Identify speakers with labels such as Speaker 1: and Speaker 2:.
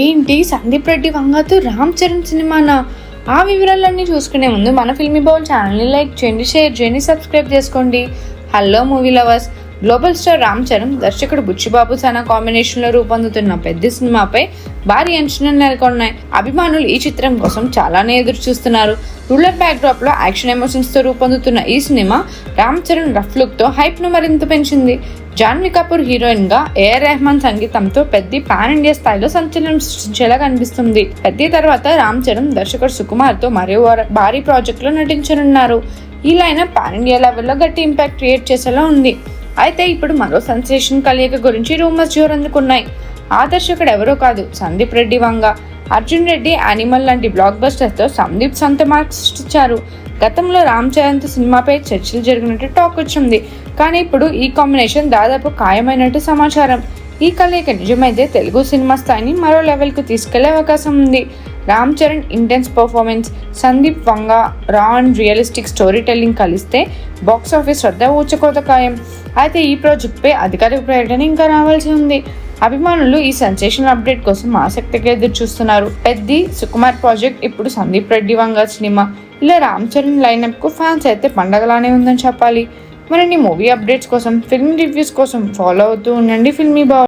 Speaker 1: ఏంటి సందీప్ రెడ్డి వంగతో రామ్ చరణ్ సినిమానా? ఆ వివరాలన్నీ చూసుకునే ముందు మన ఫిల్మీ బౌల్ ఛానల్ని లైక్ చేయండి, షేర్ చేయండి, సబ్స్క్రైబ్ చేసుకోండి. Hello movie lovers. Global star Ram Charan, దర్శకుడు బుచ్చిబాబు సానా కాంబినేషన్లో రూపొందుతున్న పెద్ద సినిమాపై భారీ అంచనాలు నెలకొన్నాయి. అభిమానులు ఈ చిత్రం కోసం చాలానే ఎదురు చూస్తున్నారు. రూరల్ బ్యాక్డ్రాప్ లో యాక్షన్ ఎమోషన్స్ తో రూపొందుతున్న ఈ cinema Ram Charan rough look తో హైప్ ను మరింత పెంచింది. జాన్వీ కపూర్ హీరోయిన్ గా ఏఆర్ రెహమాన్ సంగీతంతో పెద్ద పాన్ ఇండియా స్థాయిలో సంచలనం సృష్టించేలా కనిపిస్తుంది. పెద్ద తర్వాత రామ్ చరణ్ దర్శకుడు సుకుమార్ తో మరో భారీ ప్రాజెక్ట్ లో నటించనున్నారు. ఈ లైనప్ పాన్ ఇండియా లెవెల్లో గట్టి ఇంపాక్ట్ క్రియేట్ చేసేలా ఉంది. అయితే ఇప్పుడు మరో సెన్సేషన్ కలయిక గురించి రూమర్స్ జోరందుకున్నాయి. ఆ దర్శకుడు ఎవరో కాదు, సందీప్ రెడ్డి వంగ. అర్జున్ రెడ్డి, యానిమల్ లాంటి బ్లాక్ బస్టర్స్ తో సందీప్ సొంత మార్క్స్ సృష్టించారు. గతంలో రామ్ చరణ్ సినిమాపై చర్చలు జరిగినట్టు టాక్ వచ్చింది. కానీ ఇప్పుడు ఈ కాంబినేషన్ దాదాపు ఖాయమైనట్టు సమాచారం. ఈ కలయిక నిజమైతే తెలుగు సినిమా స్థాయిని మరో లెవెల్ కు తీసుకెళ్లే అవకాశం ఉంది. రామ్ చరణ్ ఇంటెన్స్ పర్ఫార్మెన్స్, సందీప్ వంగ రా అండ్ రియలిస్టిక్ స్టోరీ టెల్లింగ్ కలిస్తే బాక్స్ ఆఫీస్ వద్ద ఊచకోత ఖాయం. అయితే ఈ ప్రాజెక్ట్ పై అధికారిక ప్రకటన ఇంకా రావాల్సి ఉంది. అభిమానులు ఈ సెన్సేషనల్ అప్డేట్ కోసం ఆసక్తిగా ఎదురు చూస్తున్నారు. పెద్ది, సుకుమార్ ప్రాజెక్ట్, ఇప్పుడు సందీప్ రెడ్డి వంగ సినిమా, ఇలా రామ్ చరణ్ లైనప్ కు ఫ్యాన్స్ అయితే పండగలానే ఉందని చెప్పాలి. మరిన్ని మూవీ అప్డేట్స్ కోసం, ఫిల్మ్ రివ్యూస్ కోసం ఫాలో అవుతూ ఉండండి ఫిల్మీ బౌల్.